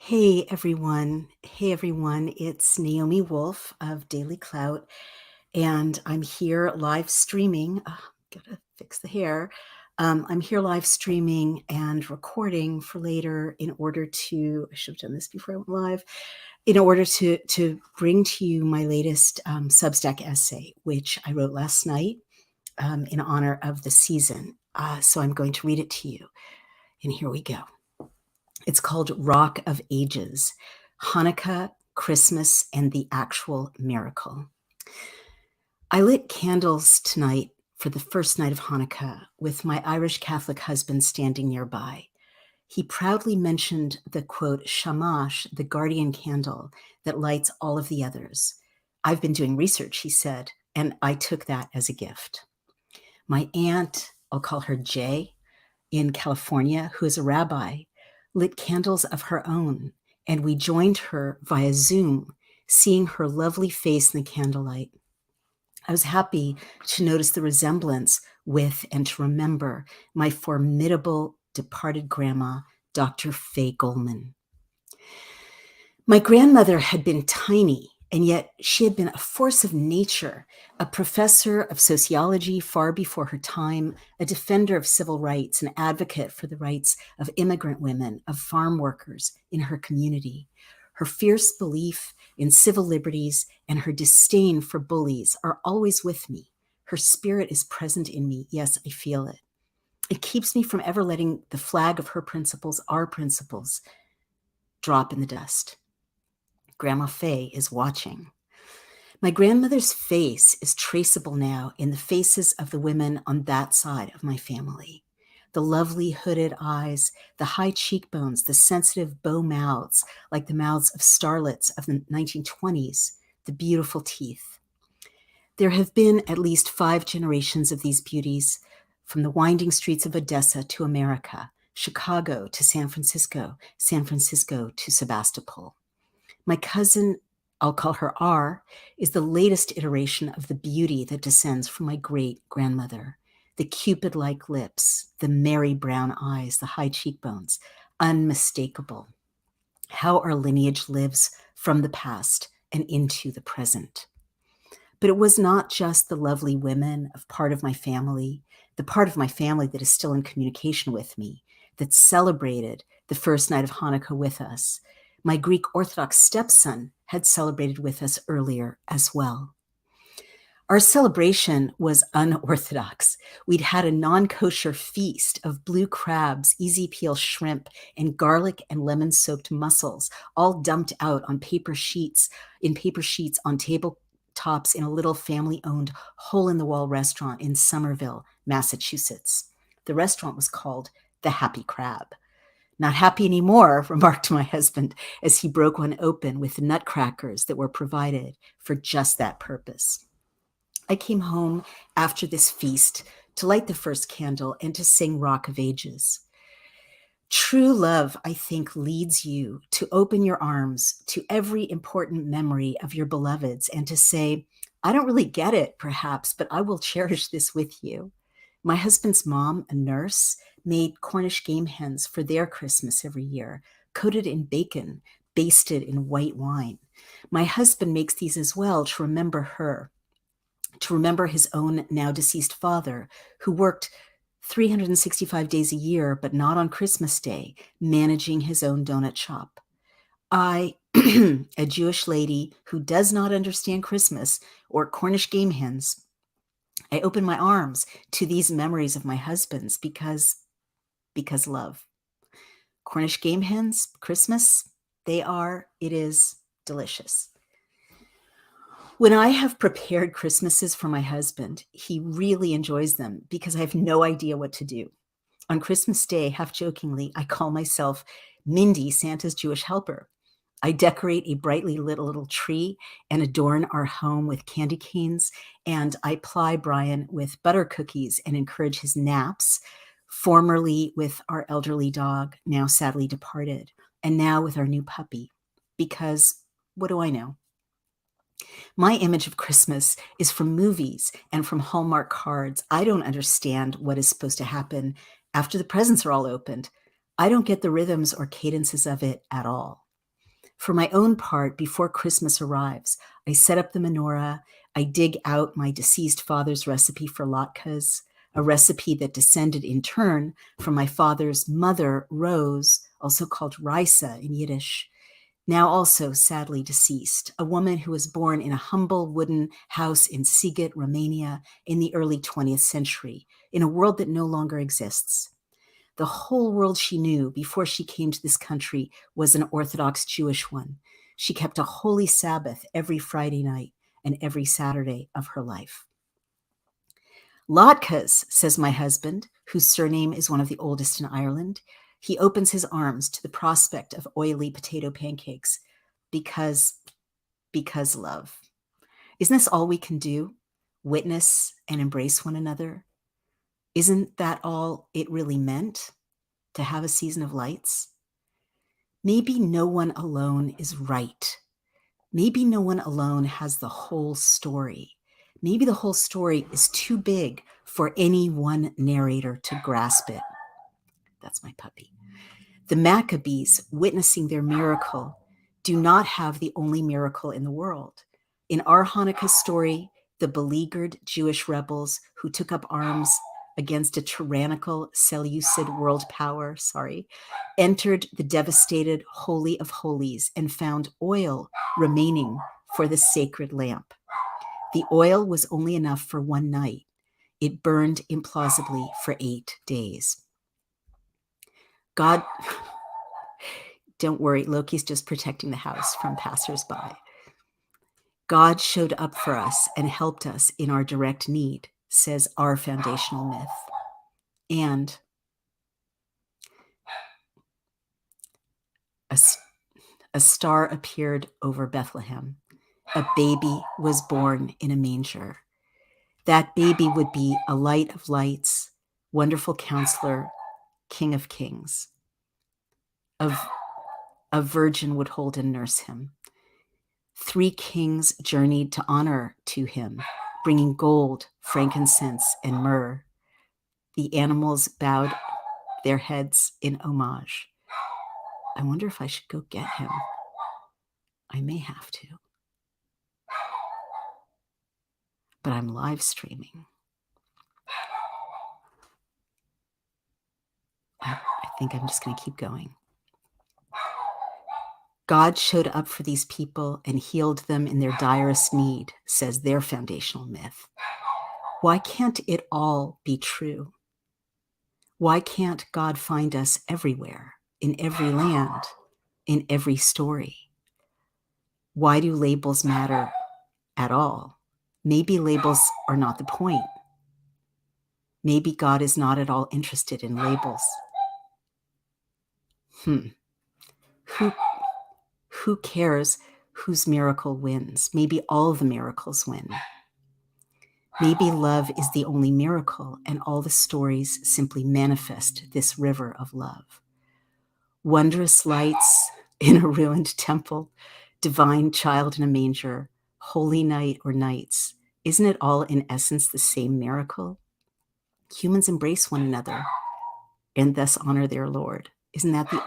Hey everyone. Hey everyone. It's Naomi Wolf of Daily Clout, and I'm here live streaming. Gotta fix the hair. I'm here live streaming and recording for later in order to, I should have done this before I went live, in order to bring to you my latest Substack essay, which I wrote last night in honor of the season. So I'm going to read it to you. And here we go. It's called Rock of Ages, Hanukkah, Christmas, and the Actual Miracle. I lit candles tonight for the first night of Hanukkah with my Irish Catholic husband standing nearby. He proudly mentioned the, quote, shamash, the guardian candle that lights all of the others. I've been doing research, he said, and I took that as a gift. My aunt, I'll call her Jay, in California, who is a rabbi, lit candles of her own, and we joined her via Zoom, seeing her lovely face in the candlelight. I was happy to notice the resemblance with and to remember my formidable departed grandma, Dr. Faye Goldman. My grandmother had been tiny, and yet she had been a force of nature, a professor of sociology far before her time, a defender of civil rights, an advocate for the rights of immigrant women, of farm workers in her community. Her fierce belief in civil liberties and her disdain for bullies are always with me. Her spirit is present in me. Yes, I feel it. It keeps me from ever letting the flag of her principles, our principles, drop in the dust. Grandma Faye is watching. My grandmother's face is traceable now in the faces of the women on that side of my family. The lovely hooded eyes, the high cheekbones, the sensitive bow mouths, like the mouths of starlets of the 1920s, the beautiful teeth. There have been at least 5 generations of these beauties, from the winding streets of Odessa to America, Chicago to San Francisco to Sebastopol. My cousin, I'll call her R, is the latest iteration of the beauty that descends from my great-grandmother. The Cupid-like lips, the merry brown eyes, the high cheekbones, unmistakable. How our lineage lives from the past and into the present. But it was not just the lovely women of part of my family, the part of my family that is still in communication with me, that celebrated the first night of Hanukkah with us. My Greek Orthodox stepson had celebrated with us earlier as well. Our celebration was unorthodox. We'd had a non-kosher feast of blue crabs, easy peel shrimp, and garlic and lemon-soaked mussels, all dumped out on paper sheets on tabletops in a little family-owned hole-in-the-wall restaurant in Somerville, Massachusetts. The restaurant was called The Happy Crab. Not happy anymore, remarked my husband as he broke one open with the nutcrackers that were provided for just that purpose. I came home after this feast to light the first candle and to sing Rock of Ages. True love, I think, leads you to open your arms to every important memory of your beloveds and to say, I don't really get it, perhaps, but I will cherish this with you. My husband's mom, a nurse, made Cornish game hens for their Christmas every year, coated in bacon, basted in white wine. My husband makes these as well to remember her, to remember his own now deceased father, who worked 365 days a year, but not on Christmas Day, managing his own donut shop. I, a Jewish lady who does not understand Christmas or Cornish game hens, I open my arms to these memories of my husband's because love. Cornish game hens, Christmas, it is delicious. When I have prepared Christmases for my husband, he really enjoys them because I have no idea what to do. On Christmas Day, half jokingly, I call myself Mindy, Santa's Jewish helper. I decorate a brightly lit little tree and adorn our home with candy canes, and I ply Brian with butter cookies and encourage his naps, formerly with our elderly dog, now sadly departed, and now with our new puppy. Because what do I know? My image of Christmas is from movies and from Hallmark cards. I don't understand what is supposed to happen after the presents are all opened. I don't get the rhythms or cadences of it at all. For my own part, before Christmas arrives, I set up the menorah. I dig out my deceased father's recipe for latkes, a recipe that descended in turn from my father's mother, Rose, also called Raisa in Yiddish, now also sadly deceased, a woman who was born in a humble wooden house in Sighet, Romania, in the early 20th century, in a world that no longer exists. The whole world she knew before she came to this country was an Orthodox Jewish one. She kept a holy Sabbath every Friday night and every Saturday of her life. Latkes, says my husband, whose surname is one of the oldest in Ireland. He opens his arms to the prospect of oily potato pancakes because love. Isn't this all we can do? Witness and embrace one another? Isn't that all it really meant? To have a season of lights? Maybe no one alone is right. Maybe no one alone has the whole story. Maybe the whole story is too big for any one narrator to grasp it. That's my puppy. The Maccabees, witnessing their miracle, do not have the only miracle in the world. In our Hanukkah story, the beleaguered Jewish rebels who took up arms against a tyrannical Seleucid world power, entered the devastated Holy of Holies and found oil remaining for the sacred lamp. The oil was only enough for one night. It burned implausibly for 8 days. God, don't worry, Loki's just protecting the house from passersby. God showed up for us and helped us in our direct need, says our foundational myth. And a star appeared over Bethlehem. A baby was born in a manger. That baby would be a light of lights, wonderful counselor, King of kings. A virgin would hold and nurse him. 3 kings journeyed to honor to him, bringing gold, frankincense, and myrrh. The animals bowed their heads in homage. I wonder if I should go get him. I may have to. But I'm live streaming. I think I'm just going to keep going. God showed up for these people and healed them in their direst need, says their foundational myth. Why can't it all be true? Why can't God find us everywhere, in every land, in every story? Why do labels matter at all? Maybe labels are not the point. Maybe God is not at all interested in labels. Who cares whose miracle wins? Maybe all the miracles win. Maybe love is the only miracle, and all the stories simply manifest this river of love. Wondrous lights in a ruined temple, divine child in a manger, holy night or nights. Isn't it all in essence the same miracle? Humans embrace one another and thus honor their Lord. Isn't that the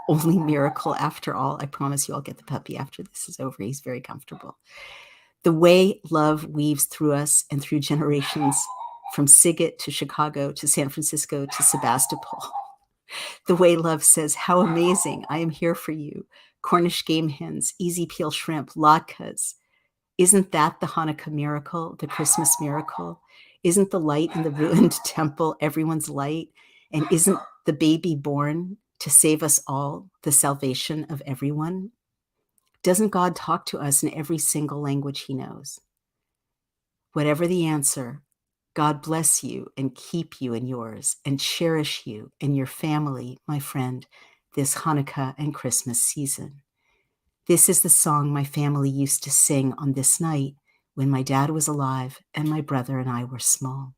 only miracle after all? I promise you I'll get the puppy after this is over. He's very comfortable. The way love weaves through us and through generations, from Sighet to Chicago to San Francisco to Sebastopol. The way love says, how amazing, I am here for you. Cornish game hens, easy peel shrimp, latkes. Isn't that the Hanukkah miracle, the Christmas miracle? Isn't the light in the ruined temple everyone's light? And isn't the baby born to save us all the salvation of everyone? Doesn't God talk to us in every single language he knows? Whatever the answer, God bless you and keep you and yours and cherish you and your family, my friend, this Hanukkah and Christmas season. This is the song my family used to sing on this night when my dad was alive and my brother and I were small.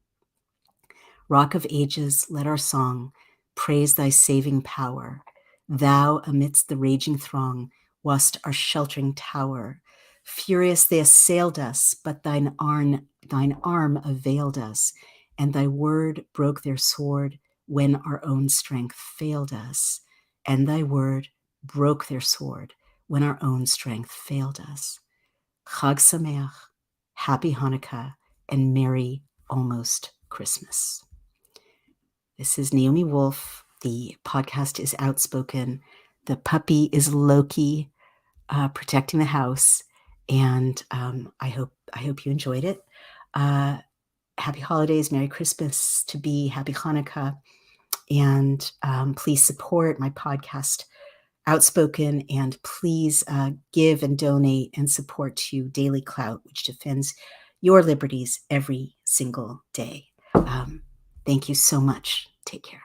Rock of Ages, let our song praise thy saving power. Thou, amidst the raging throng, wast our sheltering tower. Furious they assailed us, but thine arm availed us, and thy word broke their sword when our own strength failed us. And thy word broke their sword when our own strength failed us. Chag Sameach, Happy Hanukkah, and Merry Almost Christmas. This is Naomi Wolf. The podcast is Outspoken. The puppy is Loki, protecting the house. And I hope you enjoyed it. Happy holidays, Merry Christmas to be, Happy Hanukkah. And please support my podcast, Outspoken, and please give and donate and support to Daily Clout, which defends your liberties every single day. Thank you so much. Take care.